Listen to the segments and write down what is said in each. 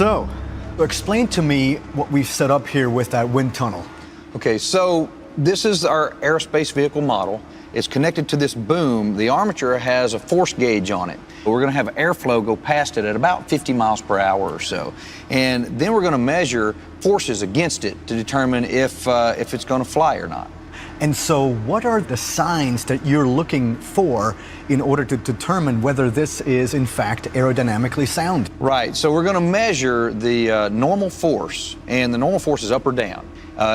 so? Explain to me what we've set up here with that wind tunnel. Okay, so this is our aerospace vehicle model. It's connected to this boom. The armature has a force gauge on it. We're going to have airflow go past it at about 50 miles per hour or so. And then we're going to measure forces against it to determine if it's going to fly or not. And so what are the signs that you're looking for in order to determine whether this is, in fact, aerodynamically sound? Right, so we're going to measure the normal force, and the normal force is up or down.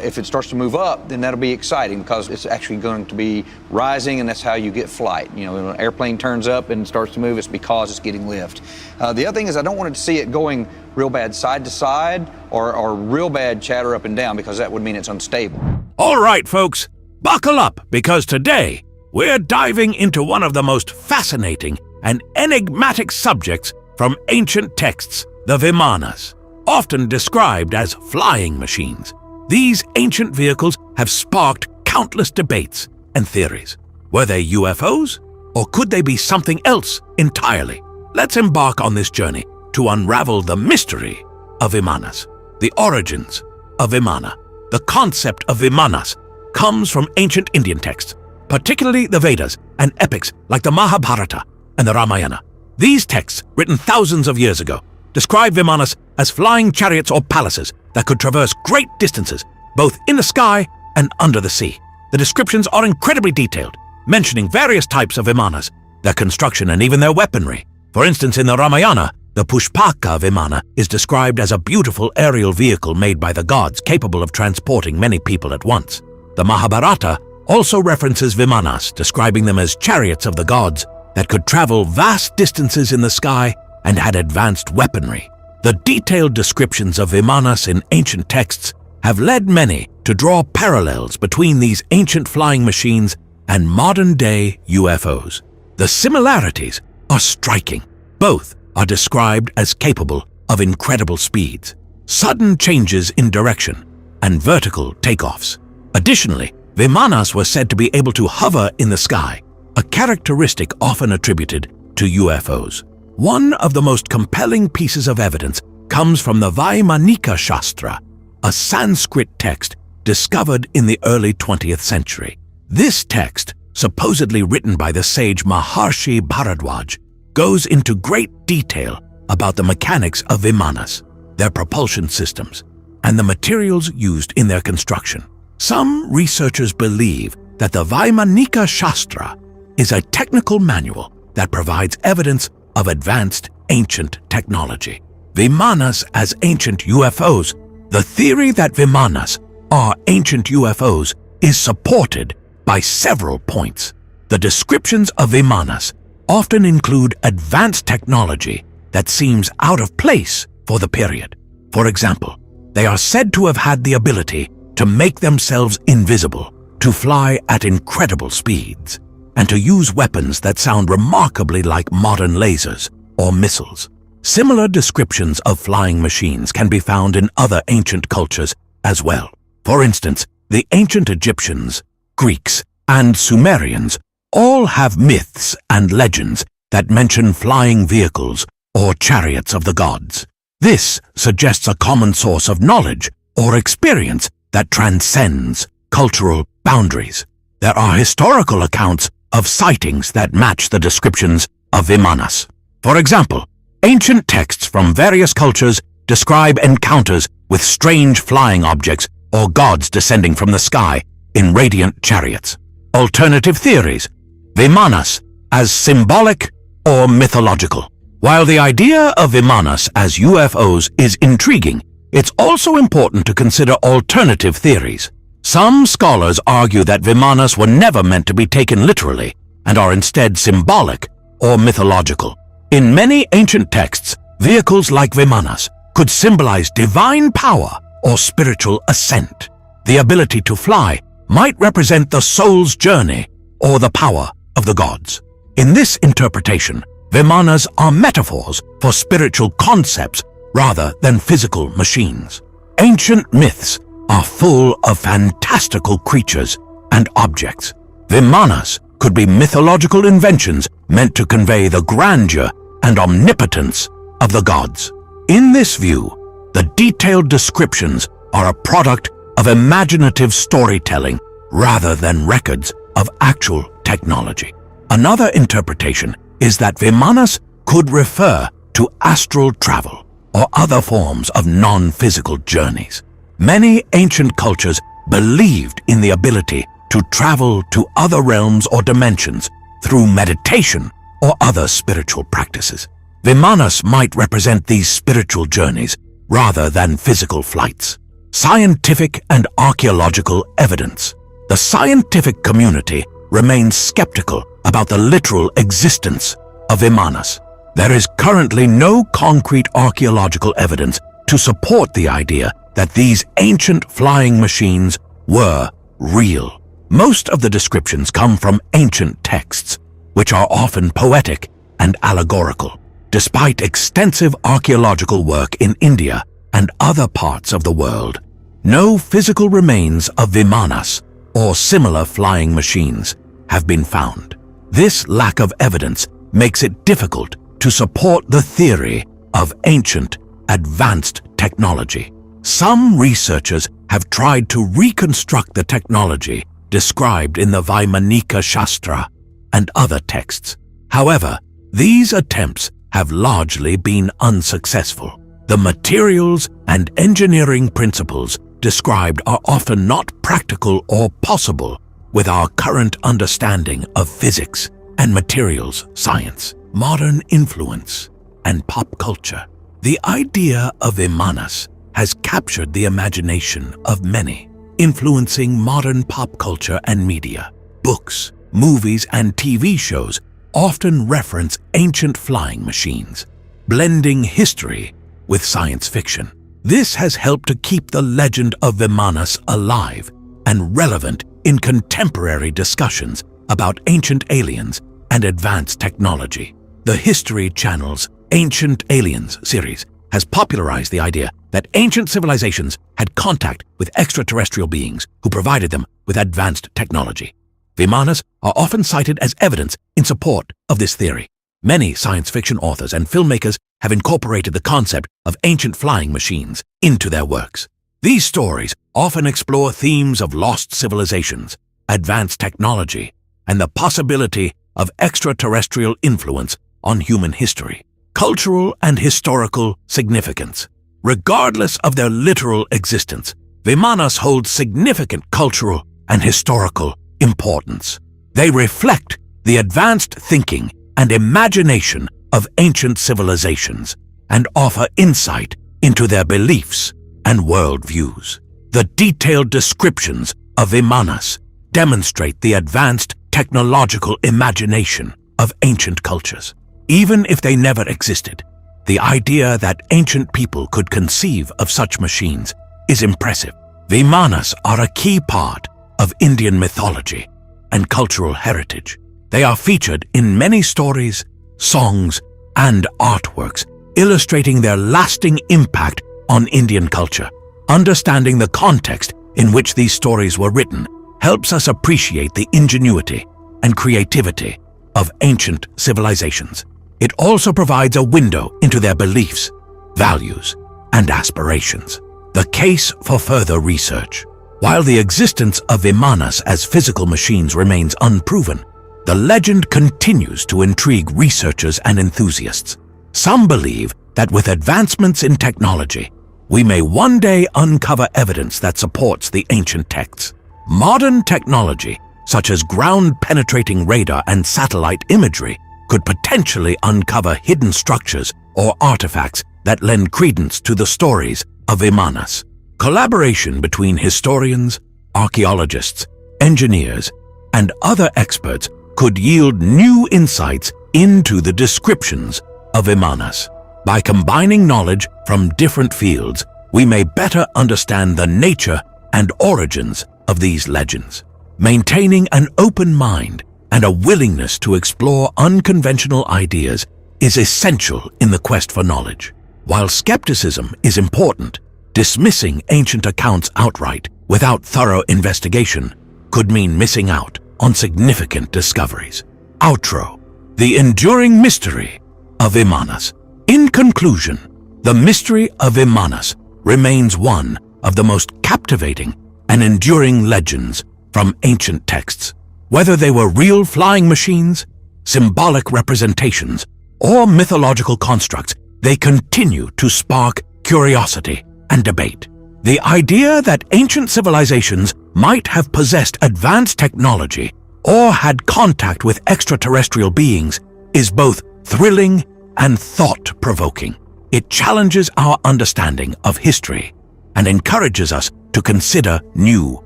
If it starts to move up, then that'll be exciting because it's actually going to be rising, and that's how you get flight. You know, when an airplane turns up and starts to move, it's because it's getting lift. The other thing is I don't want to see it going real bad side to side or real bad chatter up and down, because that would mean it's unstable. All right, folks. Buckle up, because today we're diving into one of the most fascinating and enigmatic subjects from ancient texts, the Vimanas, often described as flying machines. These ancient vehicles have sparked countless debates and theories. Were they UFOs, or could they be something else entirely? Let's embark on this journey to unravel the mystery of Vimanas, the origins of Vimana. The concept of Vimanas comes from ancient Indian texts, particularly the Vedas and epics like the Mahabharata and the Ramayana. These texts, written thousands of years ago, describe Vimanas as flying chariots or palaces that could traverse great distances, both in the sky and under the sea. The descriptions are incredibly detailed, mentioning various types of Vimanas, their construction and even their weaponry. For instance, in the Ramayana, the Pushpaka Vimana is described as a beautiful aerial vehicle made by the gods capable of transporting many people at once. The Mahabharata also references Vimanas, describing them as chariots of the gods that could travel vast distances in the sky and had advanced weaponry. The detailed descriptions of Vimanas in ancient texts have led many to draw parallels between these ancient flying machines and modern-day UFOs. The similarities are striking. Both are described as capable of incredible speeds, sudden changes in direction, and vertical takeoffs. Additionally, Vimanas were said to be able to hover in the sky, a characteristic often attributed to UFOs. One of the most compelling pieces of evidence comes from the Vaimanika Shastra, a Sanskrit text discovered in the early 20th century. This text, supposedly written by the sage Maharshi Bharadwaj, goes into great detail about the mechanics of Vimanas, their propulsion systems, and the materials used in their construction. Some researchers believe that the Vaimanika Shastra is a technical manual that provides evidence of advanced ancient technology. Vimanas as ancient UFOs. The theory that Vimanas are ancient UFOs is supported by several points. The descriptions of Vimanas often include advanced technology that seems out of place for the period. For example, they are said to have had the ability to make themselves invisible, to fly at incredible speeds, and to use weapons that sound remarkably like modern lasers or missiles. Similar descriptions of flying machines can be found in other ancient cultures as well. For instance, the ancient Egyptians, Greeks, and Sumerians all have myths and legends that mention flying vehicles or chariots of the gods. This suggests a common source of knowledge or experience that transcends cultural boundaries. There are historical accounts of sightings that match the descriptions of Vimanas. For example, ancient texts from various cultures describe encounters with strange flying objects or gods descending from the sky in radiant chariots. Alternative theories: Vimanas as symbolic or mythological. While the idea of Vimanas as UFOs is intriguing, it's also important to consider alternative theories. Some scholars argue that Vimanas were never meant to be taken literally and are instead symbolic or mythological. In many ancient texts, vehicles like Vimanas could symbolize divine power or spiritual ascent. The ability to fly might represent the soul's journey or the power of the gods. In this interpretation, Vimanas are metaphors for spiritual concepts rather than physical machines. Ancient myths are full of fantastical creatures and objects. Vimanas could be mythological inventions meant to convey the grandeur and omnipotence of the gods. In this view, the detailed descriptions are a product of imaginative storytelling rather than records of actual technology. Another interpretation is that Vimanas could refer to astral travel or other forms of non-physical journeys. Many ancient cultures believed in the ability to travel to other realms or dimensions through meditation or other spiritual practices. Vimanas might represent these spiritual journeys rather than physical flights. Scientific and archaeological evidence. The scientific community remains skeptical about the literal existence of Vimanas. There is currently no concrete archaeological evidence to support the idea that these ancient flying machines were real. Most of the descriptions come from ancient texts, which are often poetic and allegorical. Despite extensive archaeological work in India and other parts of the world, no physical remains of Vimanas or similar flying machines have been found. This lack of evidence makes it difficult to support the theory of ancient, advanced technology. Some researchers have tried to reconstruct the technology described in the Vaimanika Shastra and other texts. However, these attempts have largely been unsuccessful. The materials and engineering principles described are often not practical or possible with our current understanding of physics and materials science, modern influence, and pop culture. The idea of Vimanas has captured the imagination of many, influencing modern pop culture and media. Books, movies, and TV shows often reference ancient flying machines, blending history with science fiction. This has helped to keep the legend of Vimanas alive and relevant in contemporary discussions about ancient aliens and advanced technology. The History Channel's Ancient Aliens series has popularized the idea that ancient civilizations had contact with extraterrestrial beings who provided them with advanced technology. Vimanas are often cited as evidence in support of this theory. Many science fiction authors and filmmakers have incorporated the concept of ancient flying machines into their works. These stories often explore themes of lost civilizations, advanced technology, and the possibility of extraterrestrial influence on human history. Cultural and historical significance. Regardless of their literal existence, Vimanas hold significant cultural and historical importance. They reflect the advanced thinking and imagination of ancient civilizations and offer insight into their beliefs and worldviews. The detailed descriptions of Vimanas demonstrate the advanced technological imagination of ancient cultures. Even if they never existed, the idea that ancient people could conceive of such machines is impressive. Vimanas are a key part of Indian mythology and cultural heritage. They are featured in many stories, songs, and artworks, illustrating their lasting impact on Indian culture. Understanding the context in which these stories were written helps us appreciate the ingenuity and creativity of ancient civilizations. It also provides a window into their beliefs, values, and aspirations. The case for further research. While the existence of Vimanas as physical machines remains unproven, the legend continues to intrigue researchers and enthusiasts. Some believe that with advancements in technology, we may one day uncover evidence that supports the ancient texts. Modern technology, such as ground-penetrating radar and satellite imagery, could potentially uncover hidden structures or artifacts that lend credence to the stories of Vimanas. Collaboration between historians, archaeologists, engineers, and other experts could yield new insights into the descriptions of Vimanas. By combining knowledge from different fields, we may better understand the nature and origins of these legends. Maintaining an open mind and a willingness to explore unconventional ideas is essential in the quest for knowledge. While skepticism is important, dismissing ancient accounts outright without thorough investigation could mean missing out on significant discoveries. Outro: the enduring mystery of Vimanas. In conclusion, The mystery of Vimanas remains one of the most captivating and enduring legends from ancient texts. Whether they were real flying machines, symbolic representations, or mythological constructs, they continue to spark curiosity and debate. The idea that ancient civilizations might have possessed advanced technology or had contact with extraterrestrial beings is both thrilling and thought-provoking. It challenges our understanding of history and encourages us to consider new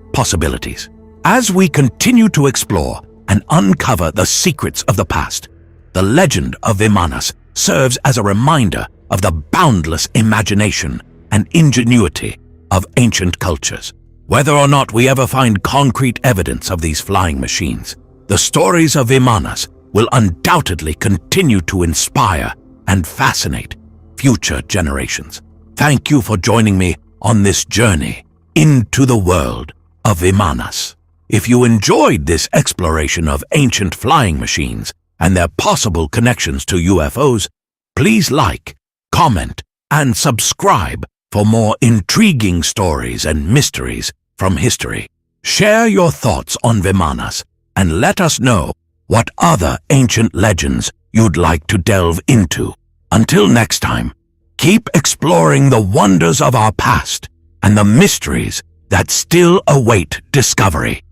possibilities. As we continue to explore and uncover the secrets of the past, the legend of Vimanas serves as a reminder of the boundless imagination and ingenuity of ancient cultures. Whether or not we ever find concrete evidence of these flying machines, the stories of Vimanas will undoubtedly continue to inspire and fascinate future generations. Thank you for joining me on this journey into the world of Vimanas. If you enjoyed this exploration of ancient flying machines and their possible connections to UFOs, please like, comment, and subscribe for more intriguing stories and mysteries from history. Share your thoughts on Vimanas and let us know what other ancient legends you'd like to delve into. Until next time, keep exploring the wonders of our past and the mysteries that still await discovery.